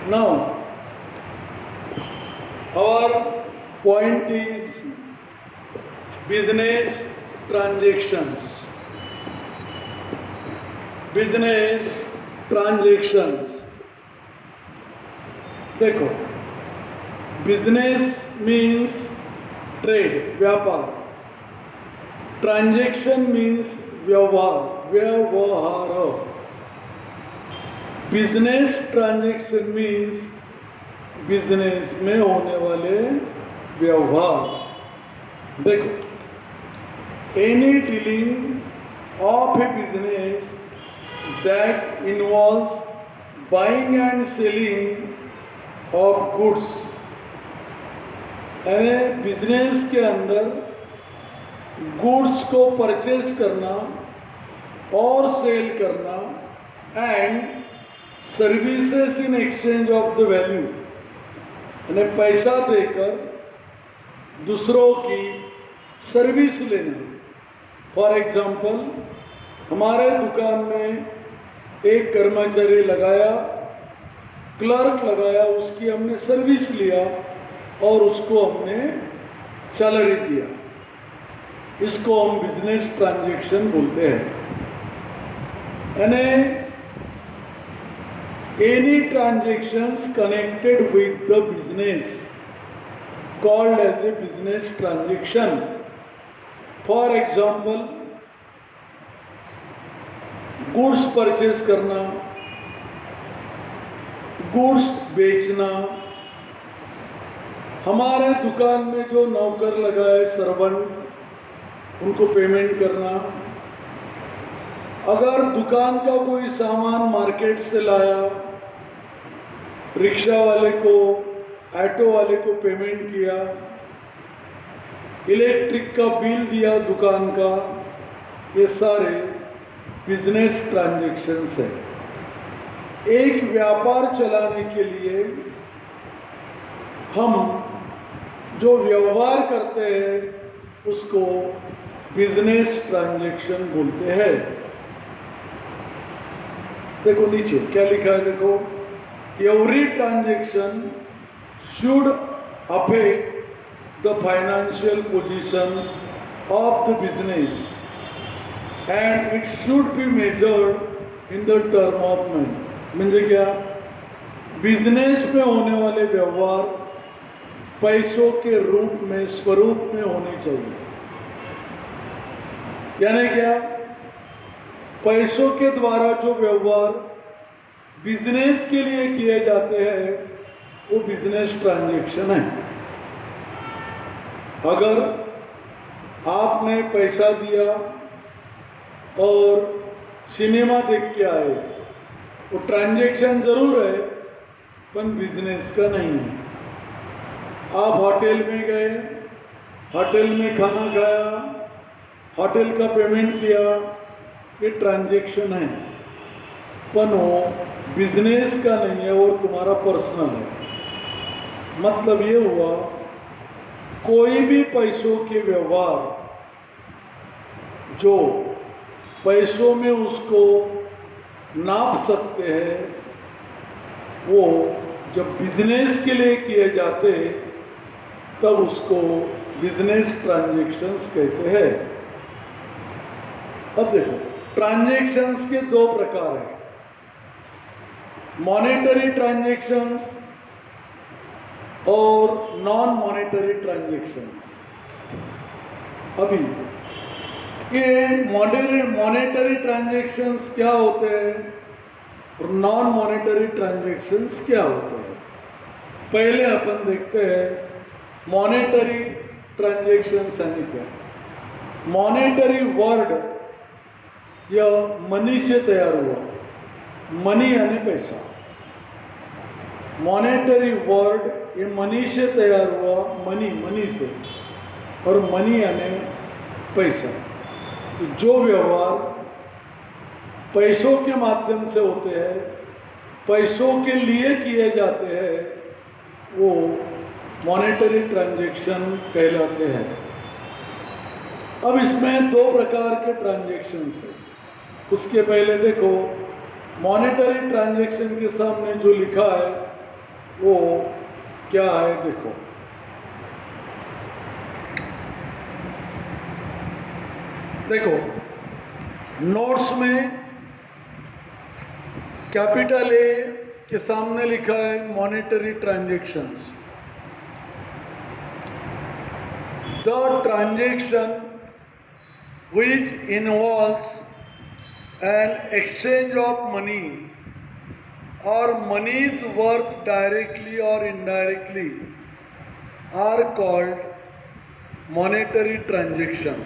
Now, our point is business transactions. Business transactions. देखो, business means trade, व्यापार. Transaction means व्यवहार, व्यवहार. Business transaction means business में होने वाले व्यवहार. देखो, any dealing of A business that involves buying and selling of goods. यानी बिजनेस के अंदर गुड्स को परचेज करना और सेल करना and services in exchange of the value, यानी पैसा देकर दूसरों की सर्विस लेना. फॉर एग्जाम्पल, हमारे दुकान में एक कर्मचारी लगाया, क्लर्क लगाया, उसकी हमने सर्विस लिया और उसको हमने सैलरी दिया. इसको हम बिजनेस ट्रांजैक्शन बोलते हैं. यानी any transactions connected with the business called as a business transaction. For example, goods purchase करना, goods बेचना, हमारे दुकान में जो नौकर लगाए सर्वेंट उनको पेमेंट करना, अगर दुकान का कोई सामान मार्केट से लाया, रिक्शा वाले को, ऑटो वाले को पेमेंट किया, इलेक्ट्रिक का बिल दिया दुकान का, ये सारे बिजनेस ट्रांजैक्शंस है. एक व्यापार चलाने के लिए हम जो व्यवहार करते हैं उसको बिजनेस ट्रांजैक्शन बोलते हैं. देखो नीचे क्या लिखा है, देखो, every transaction should affect the financial position of the business and it should be measured in the term of money. म्हणजे क्या, बिजनेस में होने वाले व्यवहार पैसों के रूप में, स्वरूप में होने चाहिए. यानी क्या, पैसों के द्वारा जो व्यवहार बिजनेस के लिए किए जाते हैं वो बिजनेस ट्रांजैक्शन है. अगर आपने पैसा दिया और सिनेमा देख के आए, वो ट्रांजैक्शन जरूर है पर बिजनेस का नहीं है. आप होटल में गए, होटल में खाना खाया, होटल का पेमेंट किया, ये ट्रांजैक्शन है, पर वो बिजनेस का नहीं है और तुम्हारा पर्सनल है. मतलब ये हुआ, कोई भी पैसों के व्यवहार जो पैसों में उसको नाप सकते हैं वो जब बिजनेस के लिए किए जाते हैं तब उसको बिजनेस ट्रांजैक्शंस कहते हैं. अब देखो, ट्रांजैक्शंस के दो प्रकार हैं, मॉनेटरी ट्रांजैक्शंस और नॉन मॉनेटरी ट्रांजैक्शंस. अभी ये मॉनेटरी ट्रांजैक्शंस क्या होते हैं और नॉन मॉनेटरी ट्रांजैक्शंस क्या होते हैं. पहले अपन देखते हैं मॉनेटरी ट्रांजैक्शंस यानी क्या. मॉनेटरी वर्ड या मनी से तैयार हुआ, मनी यानी पैसा. मॉनेटरी वर्ड ये मनी से तैयार हुआ, मनी से, और मनी यानी पैसा. तो जो व्यवहार पैसों के माध्यम से होते हैं, पैसों के लिए किए जाते हैं, वो मॉनेटरी ट्रांजैक्शन कहलाते हैं. अब इसमें दो प्रकार के ट्रांजैक्शंस हैं. उसके पहले देखो, मॉनेटरी ट्रांजैक्शन के सामने जो लिखा है वो क्या है देखो। देखो नोट्स में कैपिटल ए के सामने लिखा है monetary transactions. The transaction which involves an exchange of money or monies worth directly or indirectly are called monetary transaction।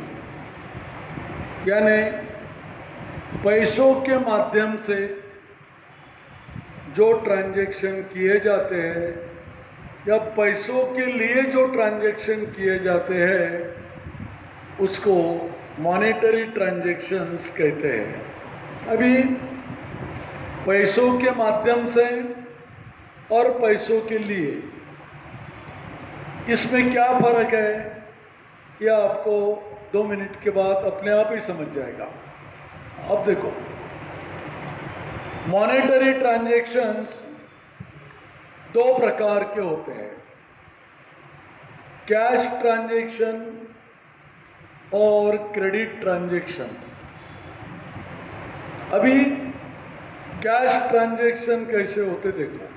यानी पैसों के माध्यम से जो ट्रांजैक्शन किए जाते हैं या पैसों के लिए जो ट्रांजैक्शन किए जाते हैं उसको मॉनेटरी ट्रांजैक्शंस कहते हैं। अभी पैसों के माध्यम से और पैसों के लिए इसमें क्या फर्क है यह आपको 2 मिनट के बाद अपने आप ही समझ जाएगा। अब देखो मॉनेटरी ट्रांजैक्शंस 2 प्रकार के होते हैं, कैश ट्रांजैक्शन और क्रेडिट ट्रांजैक्शन। अभी कैश ट्रांजैक्शन कैसे होते देखो।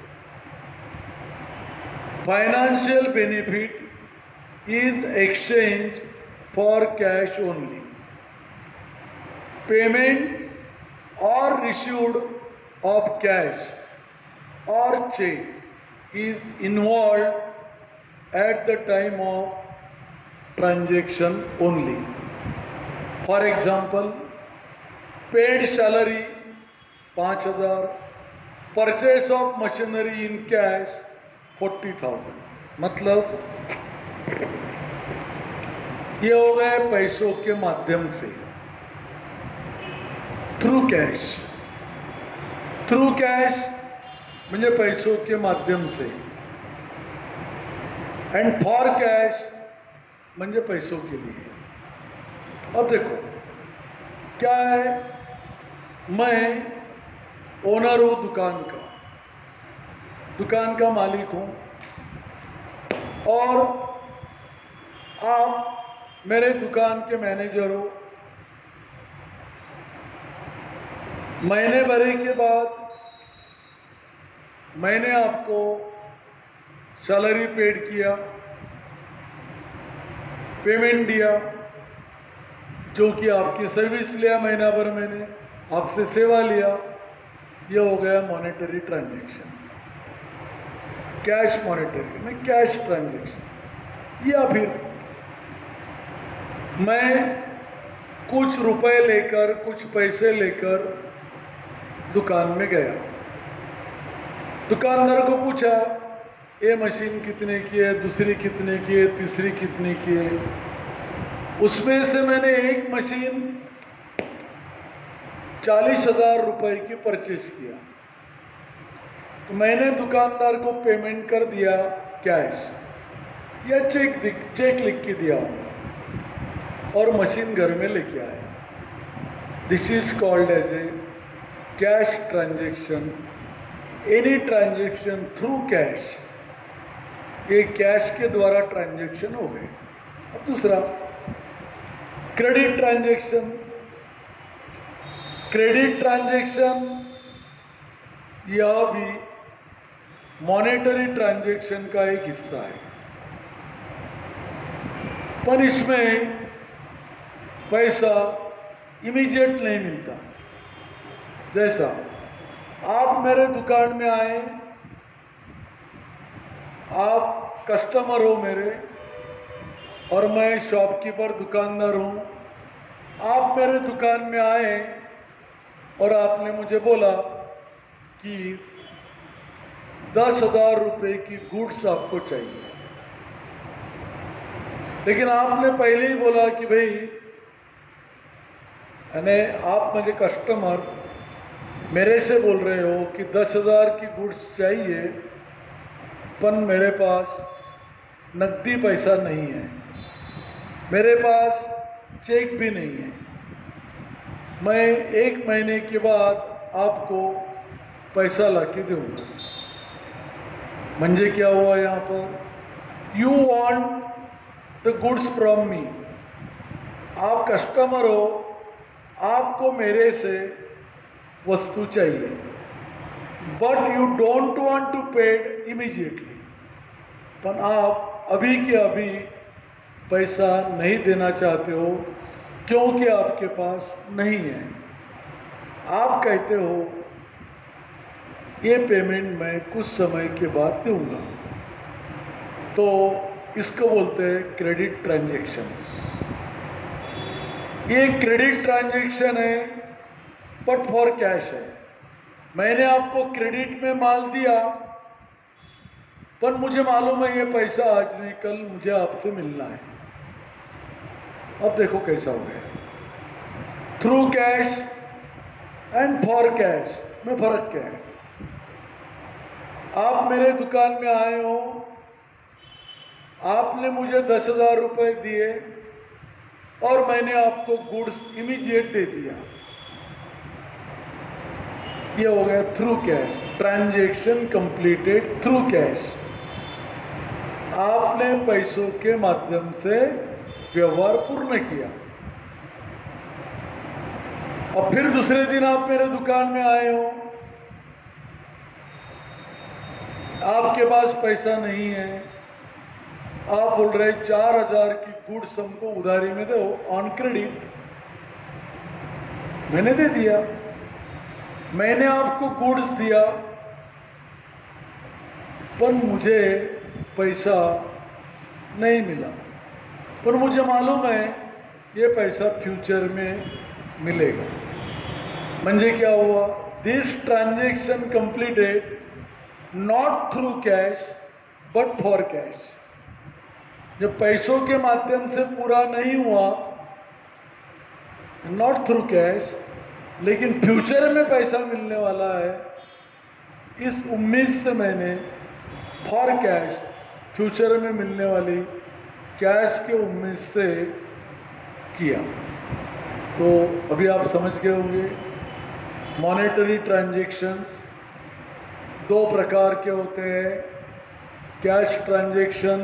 Financial benefit is exchange for cash only. Payment और रिसीव्ड ऑफ कैश और check is involve at the time of transaction only. For example, paid salary 5,000, purchase of machinery in cash 40,000। मतलब ये हो गए पैसों के माध्यम से, थ्रू कैश। थ्रू कैश म्हणजे पैसों के माध्यम से, एंड फॉर कैश म्हणजे पैसों के लिए। अब देखो क्या है, मैं ओनर हूँ दुकान का मालिक हूँ और आप मेरे दुकान के मैनेजर हो। महीने भर के बाद मैंने आपको सैलरी पेड किया, पेमेंट दिया, जो कि आपकी सर्विस लिया, महीना भर मैंने आपसे सेवा लिया। ये हो गया मॉनेटरी ट्रांजैक्शन, कैश मॉनेटरी में कैश ट्रांजैक्शन। या फिर मैं कुछ रुपए लेकर, कुछ पैसे लेकर दुकान में गया, दुकानदार को पूछा ये मशीन कितने की है, दूसरी कितने की है, तीसरी कितने की है। उसमें से मैंने एक मशीन 40,000 रुपए की परचेस किया, तो मैंने दुकानदार को पेमेंट कर दिया कैश या चेक लिख के दिया होगा और मशीन घर में लेके आया। This is called as a cash transaction. Any transaction through cash, ये कैश के द्वारा ट्रांजैक्शन हो गए। अब दूसरा क्रेडिट ट्रांजैक्शन। क्रेडिट ट्रांजैक्शन यह भी मॉनेटरी ट्रांजैक्शन का एक हिस्सा है, पर इसमें पैसा इमीडिएट नहीं मिलता। जैसा आप मेरे दुकान में आए, आप कस्टमर हो मेरे और मैं शॉपकीपर दुकानदार हूँ। आप मेरे दुकान में आए और आपने मुझे बोला कि 10,000 रुपये की गुड्स आपको चाहिए, लेकिन आपने पहले ही बोला कि भाई यानी आप मुझे कस्टमर मेरे से बोल रहे हो कि 10,000 की गुड्स चाहिए, पर मेरे पास नकदी पैसा नहीं है, मेरे पास चेक भी नहीं है। मैं 1 महीने के बाद आपको पैसा ला के दूँगा। म्हणजे क्या हुआ यहाँ पर, you want the goods from me, आप कस्टमर हो, आपको मेरे से वस्तु चाहिए, but you don't want to paid immediately, पर आप अभी के अभी पैसा नहीं देना चाहते हो क्योंकि आपके पास नहीं है। आप कहते हो ये पेमेंट मैं कुछ समय के बाद दूंगा, तो इसको बोलते हैं क्रेडिट ट्रांजैक्शन। ये क्रेडिट ट्रांजैक्शन है बट फॉर कैश है। मैंने आपको क्रेडिट में माल दिया, पर मुझे मालूम है ये पैसा आज नहीं कल मुझे आपसे मिलना है। अब देखो कैसा हो गया, through cash and for cash में फर्क क्या है। आप मेरे दुकान में आए हो, आपने मुझे 10,000 रुपये दिए और मैंने आपको गुड्स इमीडिएट दे दिया, ये हो गया through cash, transaction completed through cash. आपने पैसों के माध्यम से व्यवहार पूर्ण किया। और फिर दूसरे दिन आप मेरे दुकान में आए हो, आपके पास पैसा नहीं है, आप बोल रहे 4,000 की गुड्स हमको उधारी में दो ऑन क्रेडिट। मैंने दे दिया, मैंने आपको गुड्स दिया, पर मुझे पैसा नहीं मिला, पर मुझे मालूम है ये पैसा फ्यूचर में मिलेगा। म्हणजे क्या हुआ, this transaction completed not through cash but for cash. जब पैसों के माध्यम से पूरा नहीं हुआ, नॉट थ्रू कैश, लेकिन फ्यूचर में पैसा मिलने वाला है, इस उम्मीद से मैंने फॉर कैश, फ्यूचर में मिलने वाली कैश के उम्मीद से किया। तो अभी आप समझ गए होंगे मॉनेटरी ट्रांजैक्शंस दो प्रकार के होते हैं, कैश ट्रांजैक्शन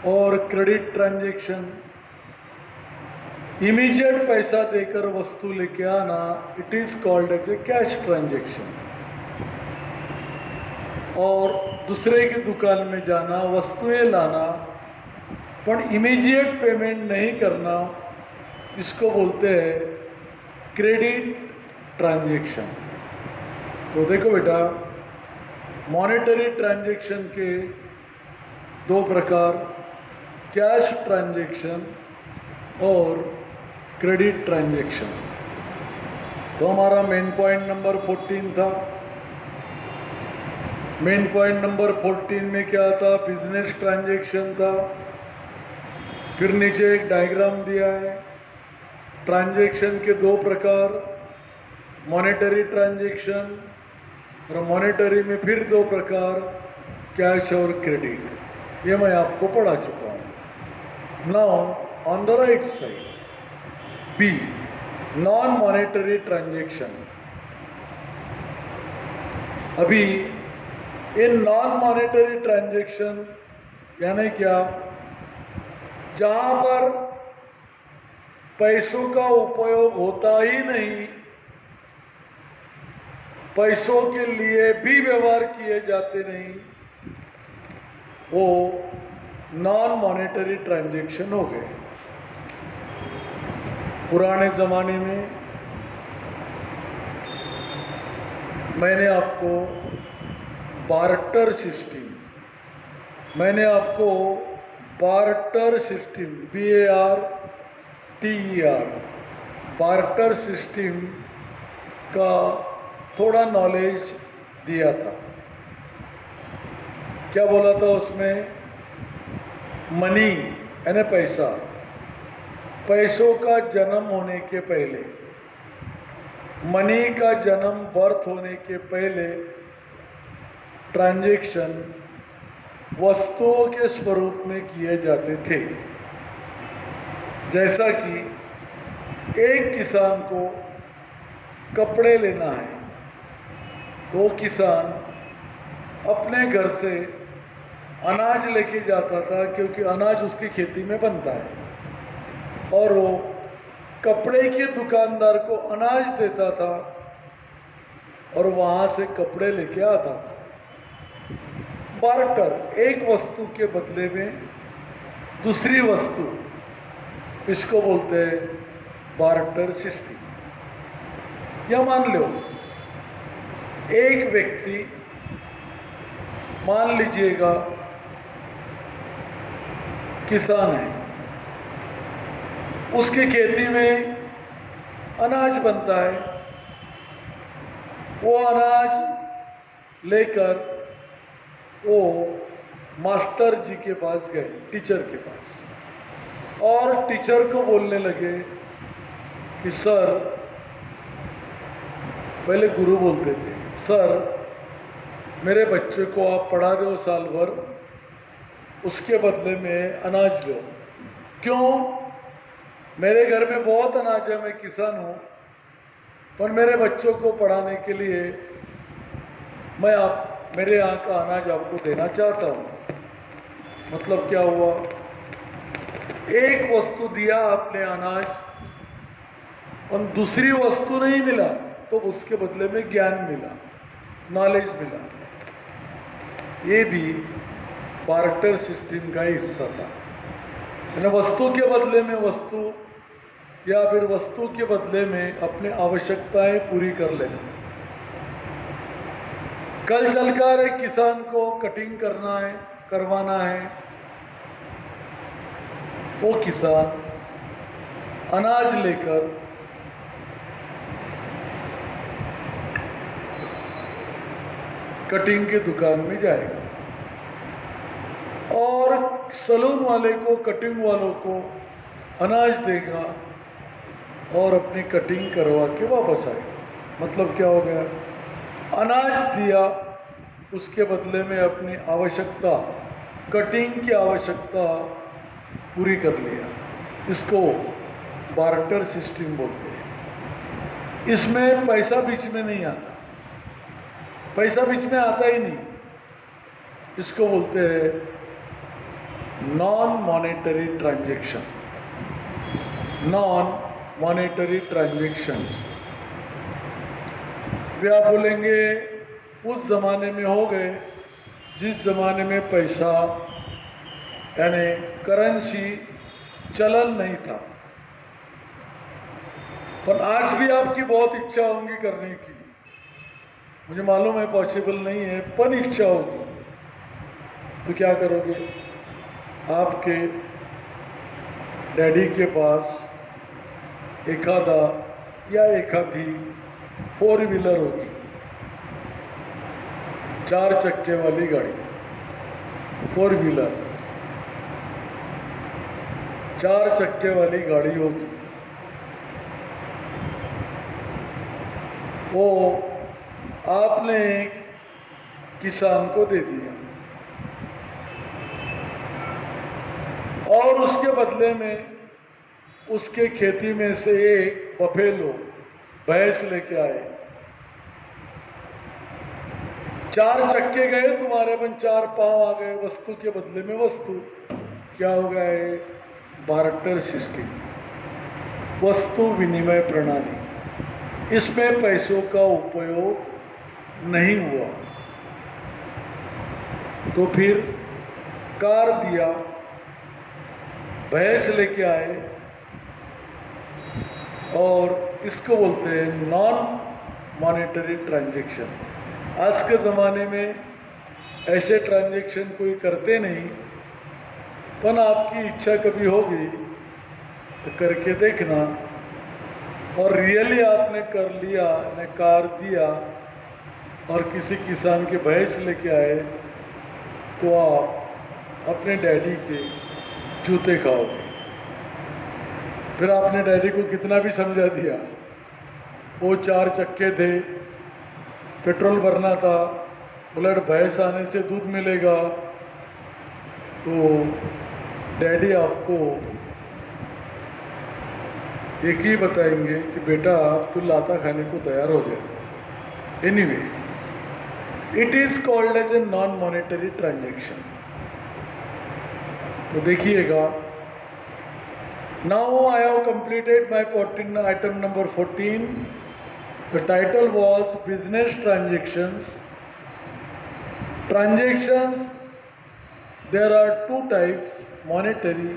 और क्रेडिट ट्रांजैक्शन। इमीडिएट पैसा देकर वस्तु लेके आना, it is called as a cash transaction. और दूसरे की दुकान में जाना, वस्तुएं लाना, पर इमीडिएट पेमेंट नहीं करना, इसको बोलते हैं क्रेडिट ट्रांजैक्शन। तो देखो बेटा, मॉनेटरी ट्रांजैक्शन के दो प्रकार, कैश ट्रांजैक्शन और क्रेडिट ट्रांजैक्शन। तो हमारा मेन पॉइंट नंबर 14 था। मेन पॉइंट नंबर 14 में क्या था, बिजनेस ट्रांजैक्शन था। फिर नीचे एक डायग्राम दिया है, ट्रांजैक्शन के दो प्रकार, मॉनेटरी ट्रांजैक्शन, और मॉनेटरी में फिर दो प्रकार, कैश और क्रेडिट। ये मैं आपको पढ़ा चुका हूँ। Now on the right side, B, non monetary transaction. अभी इन नॉन मॉनेटरी ट्रांजैक्शन यानी क्या, जहाँ पर पैसों का उपयोग होता ही नहीं, पैसों के लिए भी व्यवहार किए जाते नहीं, वो नॉन मॉनेटरी ट्रांजैक्शन हो गए। पुराने ज़माने में मैंने आपको barter system, barter system, BARTER, barter system का थोड़ा नॉलेज दिया था। क्या बोला था उसमें, मनी यानी पैसा, पैसों का जन्म होने के पहले, मनी का जन्म, बर्थ होने के पहले ट्रांजैक्शन वस्तुओं के स्वरूप में किए जाते थे। जैसा कि एक किसान को कपड़े लेना है, तो किसान अपने घर से अनाज लेके जाता था, क्योंकि अनाज उसकी खेती में बनता है, और वो कपड़े के दुकानदार को अनाज देता था और वहाँ से कपड़े लेके आता था। बार्टर, एक वस्तु के बदले में दूसरी वस्तु, इसको बोलते हैं बार्टर सिस्टम। या मान लो एक व्यक्ति, मान लीजिएगा किसान है, उसकी खेती में अनाज बनता है, वो अनाज लेकर वो मास्टर जी के पास गए, टीचर के पास, और टीचर को बोलने लगे कि सर, पहले गुरु बोलते थे, सर मेरे बच्चे को आप पढ़ा दो साल भर, उसके बदले में अनाज लो। क्यों? मेरे घर में बहुत अनाज है, मैं किसान हूँ, पर मेरे बच्चों को पढ़ाने के लिए मैं मेरे यहाँ का अनाज आपको देना चाहता हूँ। मतलब क्या हुआ? एक वस्तु दिया आपने अनाज, और दूसरी वस्तु नहीं मिला, तो उसके बदले में ज्ञान मिला, नॉलेज मिला। ये भी बार्टर सिस्टम का हिस्सा था। यानी वस्तु के बदले में वस्तु, या फिर वस्तु के बदले में अपनी आवश्यकताएं पूरी कर लेना। कल चलकर एक किसान को कटिंग करवाना है, वो किसान अनाज लेकर कटिंग की दुकान में जाएगा, और सलून वाले को, कटिंग वालों को अनाज देगा और अपनी कटिंग करवा के वापस आएगा। मतलब क्या हो गया? अनाज दिया, उसके बदले में अपनी आवश्यकता, कटिंग की आवश्यकता पूरी कर लिया। इसको बार्टर सिस्टम बोलते हैं। इसमें पैसा बीच में नहीं आता, पैसा बीच में आता ही नहीं। इसको बोलते हैं non monetary transaction. Non monetary transaction वे आप बोलेंगे उस ज़माने में हो गए जिस ज़माने में पैसा यानी करेंसी चलन नहीं था। पर आज भी आपकी बहुत इच्छा होगी करने की, मुझे मालूम है पॉसिबल नहीं है, पर इच्छा होगी, तो क्या करोगे? आपके डैडी के पास एक आधा या एक आधी 4 व्हीलर होगी, 4 चक्के वाली गाड़ी, 4 व्हीलर, 4 चक्के वाली गाड़ी होगी। वो आपने किसान को दे दिया, और उसके बदले में उसके खेती में से एक बफेलो, भैंस लेके आए। 4 चक्के गए तुम्हारे, बन 4 पांव आ गए, वस्तु के बदले में वस्तु। क्या हो गया है? बार्टर सिस्टम, वस्तु विनिमय प्रणाली। इसमें पैसों का उपयोग नहीं हुआ। तो फिर कार दिया, भैंस लेके आए, और इसको बोलते हैं नॉन मॉनेटरी ट्रांजैक्शन। आज के ज़माने में ऐसे ट्रांजैक्शन कोई करते नहीं, पर आपकी इच्छा कभी होगी तो करके देखना, और रियली आपने कर लिया, ने कार दिया और किसी किसान के भैंस लेके आए, तो आप अपने डैडी के जूते खाओगे। फिर आपने डैडी को कितना भी समझा दिया, वो 4 चक्के थे, पेट्रोल भरना था, उलट भैंस आने से दूध मिलेगा, तो डैडी आपको एक ही बताएंगे कि बेटा आप तो लाता खाने को तैयार हो जाए। Anyway, it is called as a non monetary transaction. तो देखिएगा, now I have completed my 14 item number 14। The title was business transactions. Transactions, there are two types, monetary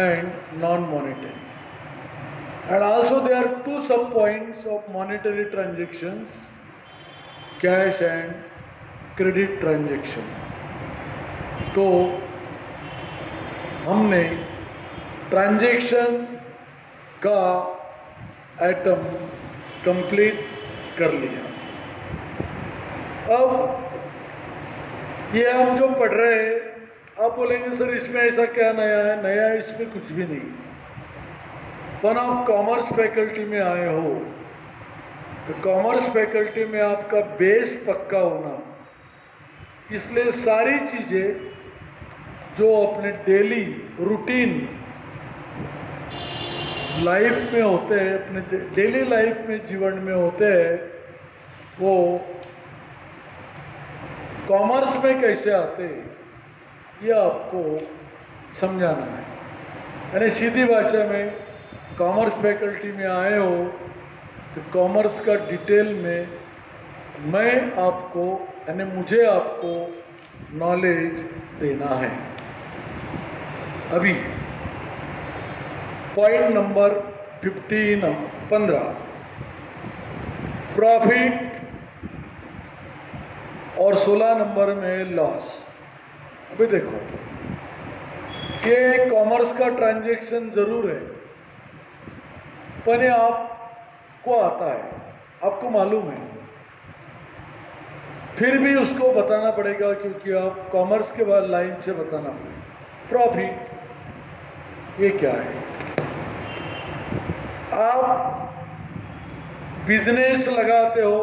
and non-monetary. And also there are two sub-points of monetary transactions, cash and credit transaction. तो हमने transactions का item complete कर लिया। अब ये हम जो पढ़ रहे हैं, आप बोलेंगे सर इसमें ऐसा क्या नया है? नया है इसमें कुछ भी नहीं। पर आप कॉमर्स फैकल्टी में आए हो तो कॉमर्स फैकल्टी में आपका बेस पक्का होना, इसलिए सारी चीज़ें जो अपने डेली रूटीन लाइफ में होते हैं, अपने डेली लाइफ में जीवन में होते हैं, वो कॉमर्स में कैसे आते ये आपको समझाना है। यानी सीधी भाषा में कॉमर्स फैकल्टी में आए हो तो कॉमर्स का डिटेल में मैं आपको यानी मुझे आपको नॉलेज देना है। अभी पॉइंट नंबर 15 प्रॉफिट और 16 नंबर में लॉस। अभी देखो कि कॉमर्स का ट्रांजैक्शन जरूर है, पर ये आपको आता है, आपको मालूम है, फिर भी उसको बताना पड़ेगा क्योंकि आप कॉमर्स के बाद लाइन से बताना पड़ेगा। प्रॉफिट ये क्या है? आप बिजनेस लगाते हो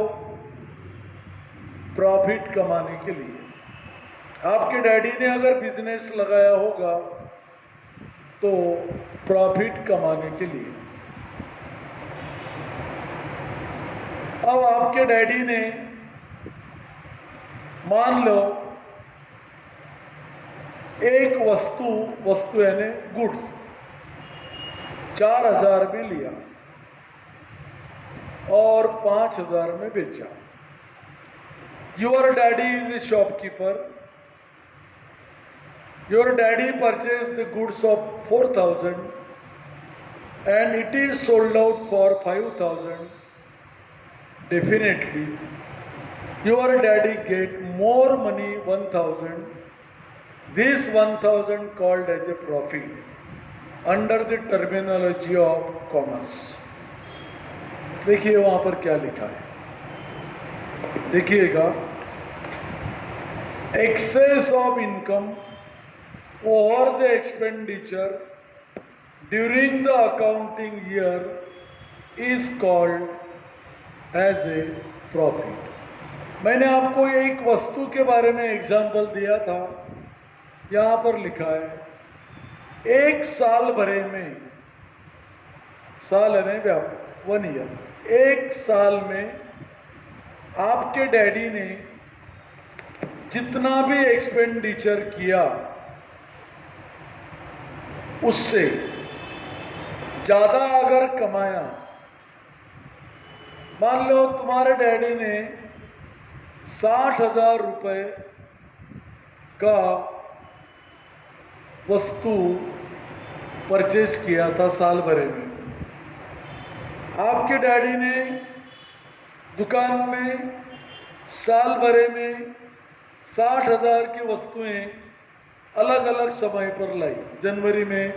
प्रॉफिट कमाने के लिए। आपके डैडी ने अगर बिजनेस लगाया होगा तो प्रॉफिट कमाने के लिए। अब आपके डैडी ने मान लो एक वस्तु यानी गुड्स 4,000 में लिया और 5,000 में बेचा। Your daddy is a shopkeeper. Your daddy purchased the goods of 4,000 and it is sold out for 5,000. Definitely, your daddy get more money 1,000. This 1,000 called as a profit under the terminology of commerce. देखिए वहाँ पर क्या लिखा है, देखिएगा, excess of income over the expenditure during the accounting year is called as a profit. मैंने आपको एक वस्तु के बारे में एग्जाम्पल दिया था, यहाँ पर लिखा है एक साल भरे में, साल है नहीं व्याप 1 ईयर, एक साल में आपके डैडी ने जितना भी एक्सपेंडिचर किया उससे ज़्यादा अगर कमाया, मान लो तुम्हारे डैडी ने 60,000 रुपये का वस्तु परचेज किया था साल भरे में। आपके डैडी ने दुकान में साल भरे में 60,000 की वस्तुएं अलग अलग समय पर लाई, जनवरी में,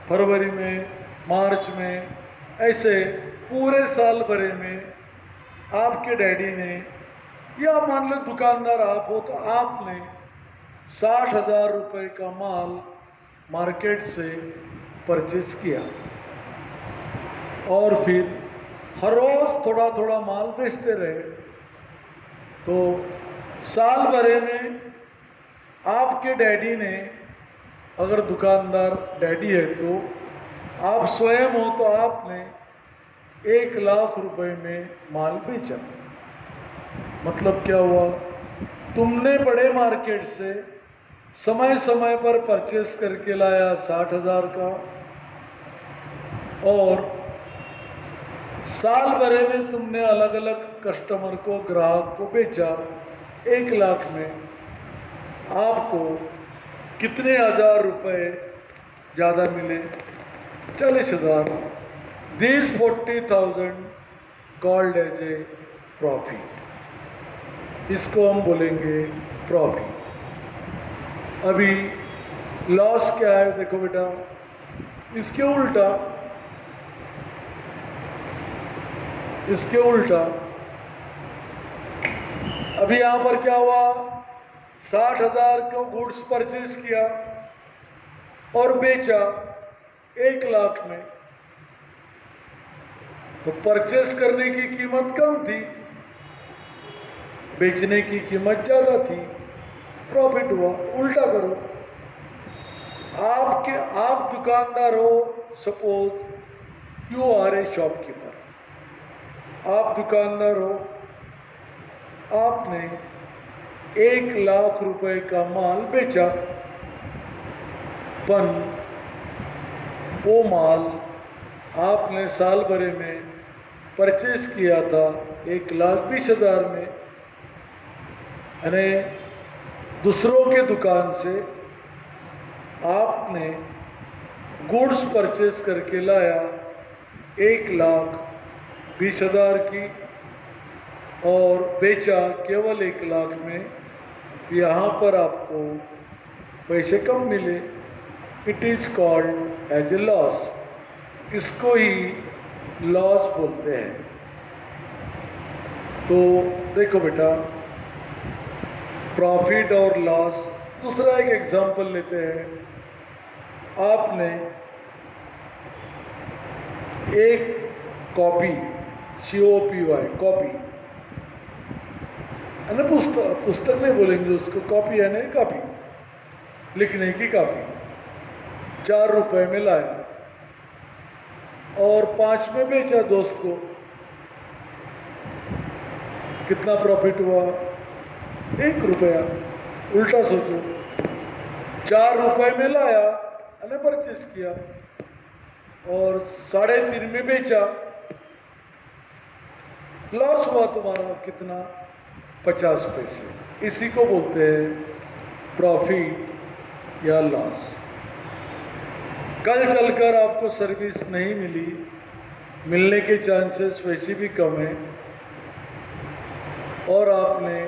फरवरी में, मार्च में, ऐसे पूरे साल भरे में आपके डैडी ने, या मान लो दुकानदार आप हो तो आपने 60,000 रुपये का माल मार्केट से परचेज किया और फिर हर रोज़ थोड़ा थोड़ा माल बेचते रहे। तो साल भरे में आपके डैडी ने, अगर दुकानदार डैडी है तो आप स्वयं हो तो आपने 1 लाख रुपए में माल बेचा। मतलब क्या हुआ, तुमने बड़े मार्केट से समय समय पर परचेस करके लाया 60,000 का, और साल भरे में तुमने अलग अलग कस्टमर को, ग्राहक को बेचा 1 लाख में, आपको कितने हजार रुपए ज़्यादा मिले? 40,000। This 40,000 called as a profit. इसको हम बोलेंगे प्रॉफिट। अभी लॉस क्या है? देखो बेटा, इसके उल्टा, इसके उल्टा अभी यहां पर क्या हुआ? 60,000 को गुड्स परचेज किया और बेचा 1 लाख में, तो परचेस करने की कीमत कम थी, बेचने की कीमत ज्यादा थी, प्रॉफिट हुआ। उल्टा करो, आप दुकानदार हो, suppose you are a shopkeeper, आप दुकानदार हो, आपने 1 लाख रुपए का माल बेचा, पर वो माल आपने साल भरे में परचेस किया था 1,20,000 में, यानी दूसरों के दुकान से आपने गुड्स परचेस करके लाया 1,20,000 की और बेचा केवल 1 लाख में, यहाँ पर आपको पैसे कम मिले। It is called as a loss. इसको ही लॉस बोलते हैं। तो देखो बेटा, प्रॉफिट और लॉस। दूसरा एक एग्जांपल लेते हैं। आपने एक कॉपी, COPY, कॉपी है ना, पुस्तक नहीं बोलेंगे उसको, कॉपी है ना, कॉपी, लिखने की कॉपी, 4 रुपए में लाया और 5 में बेचा दोस्त को। कितना प्रॉफिट हुआ? 1 रुपया। उल्टा सोचो, 4 रुपए में लाया, है ना, परचेस किया और 3.5 में बेचा, लॉस हुआ तुम्हारा कितना? 50 पैसे। इसी को बोलते हैं प्रॉफिट या लॉस। कल चलकर आपको सर्विस नहीं मिली, मिलने के चांसेस वैसे भी कम है, और आपने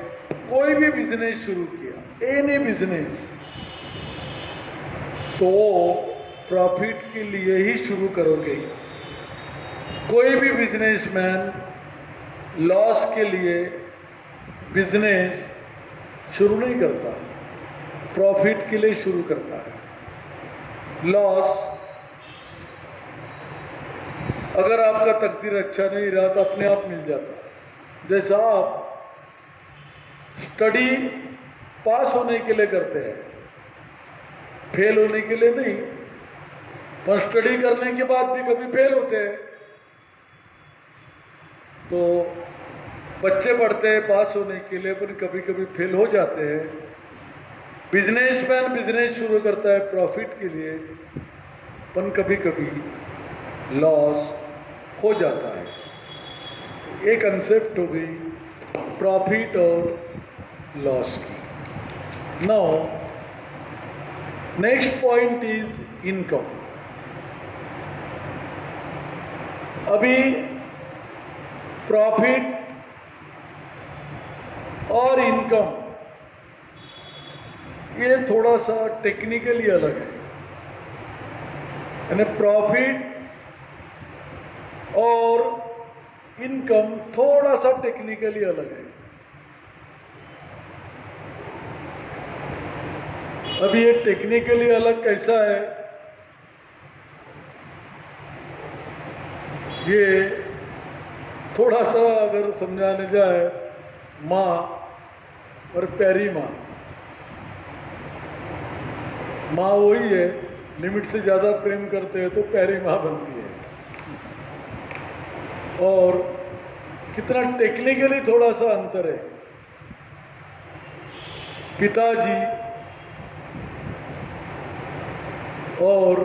कोई भी बिजनेस शुरू किया, एनी बिजनेस, तो प्रॉफिट के लिए ही शुरू करोगे। कोई भी बिजनेसमैन लॉस के लिए बिजनेस शुरू नहीं करता, प्रॉफिट के लिए शुरू करता है। लॉस, अगर आपका तकदीर अच्छा नहीं रहा तो अपने आप मिल जाता। जैसा आप स्टडी पास होने के लिए करते हैं, फेल होने के लिए नहीं, पर स्टडी करने के बाद भी कभी फेल होते हैं। तो बच्चे पढ़ते हैं पास होने के लिए, पर कभी कभी फेल हो जाते हैं। बिजनेसमैन बिजनेस शुरू करता है प्रॉफिट के लिए, पर कभी कभी लॉस हो जाता है। तो एक कंसेप्ट हो गई प्रॉफिट और लॉस की। Now next point is income. अभी प्रॉफिट और इनकम ये थोड़ा सा टेक्निकली अलग है, यानी प्रॉफिट और इनकम थोड़ा सा टेक्निकली अलग है। अभी ये टेक्निकली अलग कैसा है? ये थोड़ा सा अगर समझाने जाए, माँ और प्यारी माँ, माँ वही है, लिमिट से ज़्यादा प्रेम करते हैं तो प्यारी माँ बनती है। और कितना टेक्निकली थोड़ा सा अंतर है। पिताजी और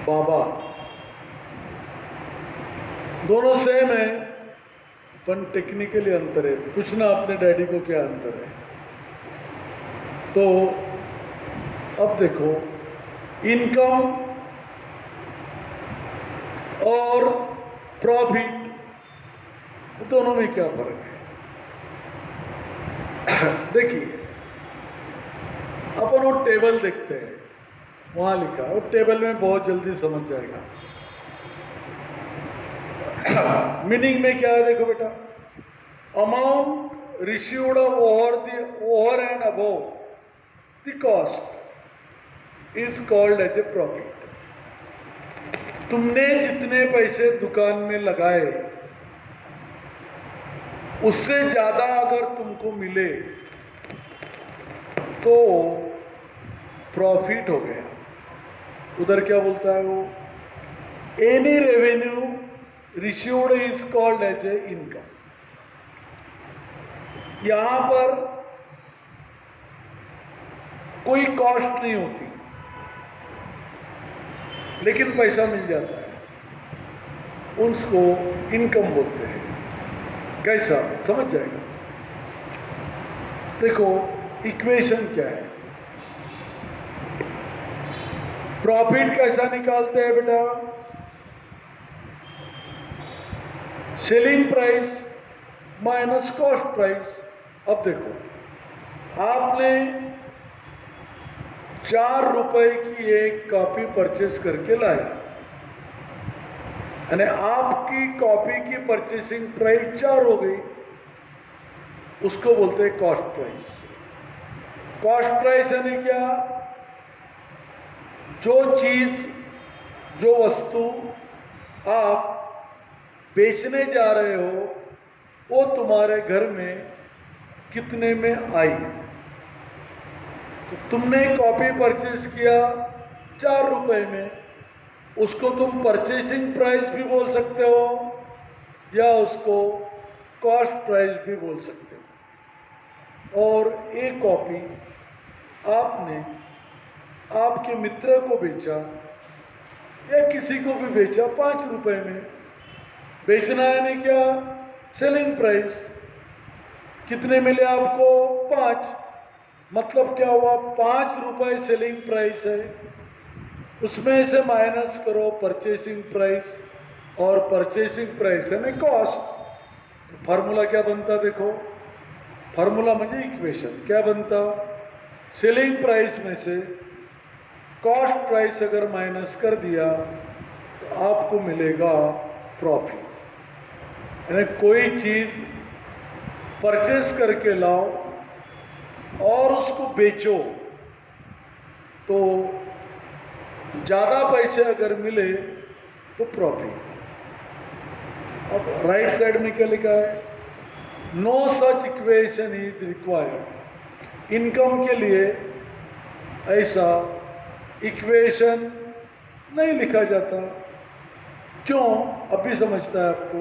बाबा दोनों सेम है, पर टेक्निकली अंतर है। पूछना अपने डैडी को क्या अंतर है। तो अब देखो, इनकम और प्रॉफिट दोनों में क्या फर्क है। देखिए, अपन वो टेबल देखते हैं, वहां लिखा, वो टेबल में बहुत जल्दी समझ जाएगा। मीनिंग में क्या है देखो बेटा, amount received over and above the cost is called as a profit. तुमने जितने पैसे दुकान में लगाए उससे ज्यादा अगर तुमको मिले तो प्रॉफिट हो गया। उधर क्या बोलता है वो, any revenue received is called as a income. यहां पर कोई कॉस्ट नहीं होती, लेकिन पैसा मिल जाता है, उसको इनकम बोलते हैं। कैसा समझ जाएगा। देखो इक्वेशन क्या है, प्रॉफिट कैसा निकालते हैं बेटा, selling price minus cost price. अब देखो, आपने 4 रुपए की एक कॉपी परचेस करके लाया, यानी आपकी कॉपी की परचेसिंग प्राइस 4 हो गई, उसको बोलते हैं कॉस्ट प्राइस। कॉस्ट प्राइस यानी क्या, जो चीज, जो वस्तु आप बेचने जा रहे हो वो तुम्हारे घर में कितने में आई। तो तुमने कॉपी परचेस किया 4 रुपए में, उसको तुम परचेसिंग प्राइस भी बोल सकते हो या उसको कॉस्ट प्राइस भी बोल सकते हो। और एक कॉपी आपने आपके मित्र को बेचा या किसी को भी बेचा 5 रुपए में। बेचना यानी क्या, सेलिंग प्राइस। कितने मिले आपको, 5। मतलब क्या हुआ, 5 रुपए सेलिंग प्राइस है, उसमें से माइनस करो परचेसिंग प्राइस, और परचेसिंग प्राइस है ना कॉस्ट। फार्मूला क्या बनता देखो, फार्मूला म्हणजे इक्वेशन क्या बनता, सेलिंग प्राइस में से कॉस्ट प्राइस अगर माइनस कर दिया तो आपको मिलेगा प्रॉफिट। यानी कोई चीज परचेस करके लाओ और उसको बेचो तो ज़्यादा पैसे अगर मिले तो प्रॉफिट। अब राइट साइड में क्या लिखा है, no such equation is required. Income के लिए ऐसा इक्वेशन नहीं लिखा जाता। क्यों, अभी समझता है आपको।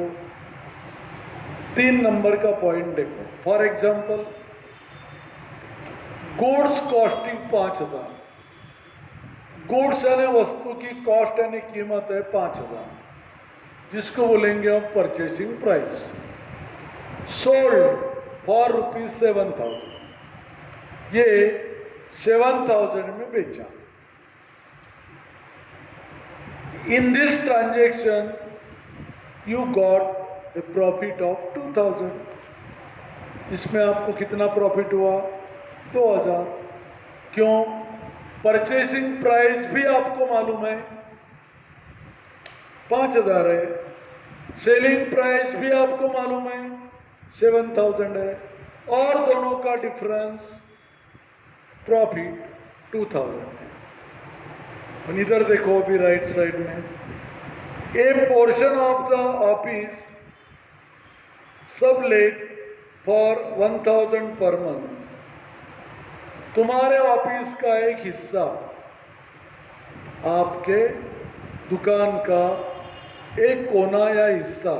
3 नंबर का पॉइंट देखो, for example goods costing 5,000। Goods यानी वस्तु की कॉस्ट यानी कीमत है 5,000, जिसको बोलेंगे हम परचेसिंग प्राइस। सोल्ड फॉर ₹7,000, ये 7,000 में बेचा। In this transaction you got a profit of 2,000। इसमें आपको कितना प्रॉफिट हुआ, 2,000। क्यों, परचेसिंग प्राइस भी आपको मालूम है 5,000 है, सेलिंग प्राइस भी आपको मालूम है 7,000 है, और दोनों का डिफरेंस प्रॉफिट 2,000 है। और इधर देखो अभी राइट साइड में, ए portion of the office sublet for 1,000 per month. तुम्हारे ऑफिस का एक हिस्सा, आपके दुकान का एक कोना या हिस्सा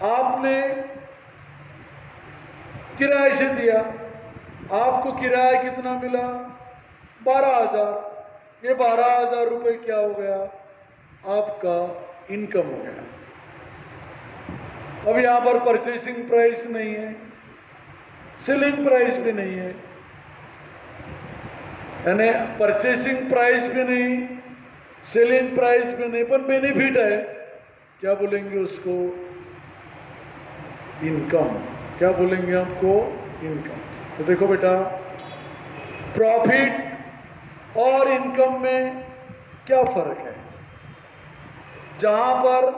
आपने किराए से दिया आपको किराया कितना मिला? 12,000। ये 12,000 रुपये क्या हो गया? आपका इनकम हो गया। अब यहां पर परचेसिंग प्राइस नहीं है, सेलिंग प्राइस भी नहीं है, यानी परचेसिंग प्राइस भी नहीं, सेलिंग प्राइस भी नहीं, पर बेनिफिट है। क्या बोलेंगे उसको? इनकम। क्या बोलेंगे आपको? इनकम। तो देखो बेटा, प्रॉफिट और इनकम में क्या फर्क है? जहां पर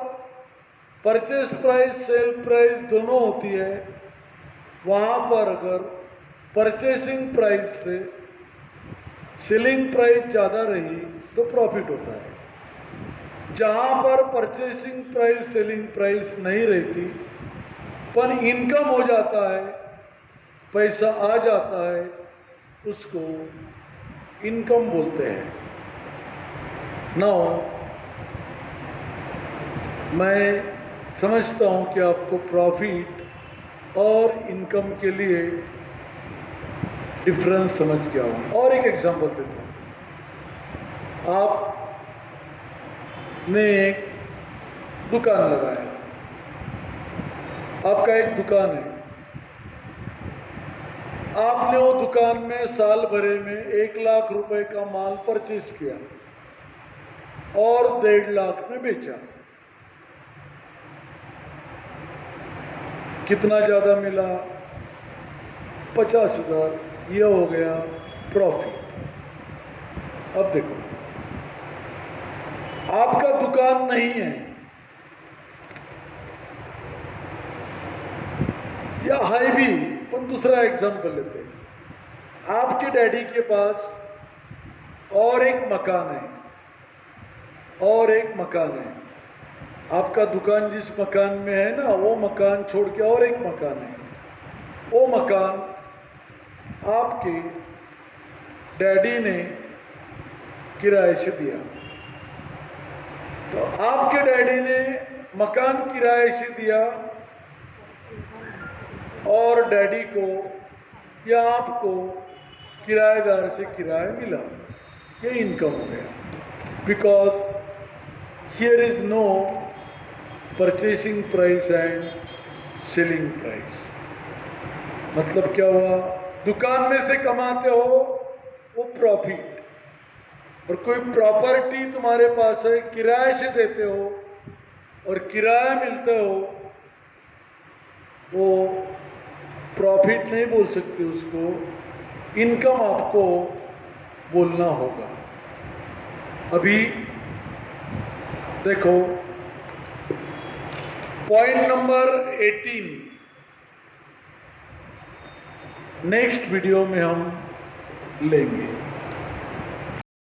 परचेस प्राइस, सेल प्राइस दोनों होती है, वहां पर अगर परचेसिंग प्राइस से सेलिंग प्राइस ज़्यादा रही तो प्रॉफिट होता है। जहां पर परचेसिंग प्राइस, सेलिंग प्राइस नहीं रहती पर इनकम हो जाता है, पैसा आ जाता है, उसको इनकम बोलते हैं। नाउ मैं समझता हूं कि आपको प्रॉफिट और इनकम के लिए डिफरेंस समझ गया हूं। और एक एग्जांपल देता हूं। आपने एक दुकान लगाया, आपका एक दुकान है, आपने वो दुकान में साल भरे में 1,00,000 रुपए का माल परचेज किया और 1.5 लाख में बेचा। कितना ज्यादा मिला? 50,000। यह हो गया प्रॉफिट। अब देखो, आपका दुकान नहीं है, या है भी, पर दूसरा एग्जांपल लेते हैं। आपके डैडी के पास और एक मकान है, और एक मकान है। आपका दुकान जिस मकान में है ना, वो मकान छोड़ के और एक मकान है। वो मकान आपके डैडी ने किराए से दिया। तो आपके डैडी ने मकान किराए से दिया और डैडी को या आपको किराएदार से किराया मिला। ये इनकम हो गया। Because here is no purchasing price and selling price. मतलब क्या हुआ? दुकान में से कमाते हो वो प्रॉफिट, और कोई प्रॉपर्टी तुम्हारे पास है, किराए से देते हो और किराया मिलता हो, वो प्रॉफिट नहीं बोल सकते, उसको इनकम आपको बोलना होगा। अभी देखो, पॉइंट नंबर 18 नेक्स्ट वीडियो में हम लेंगे।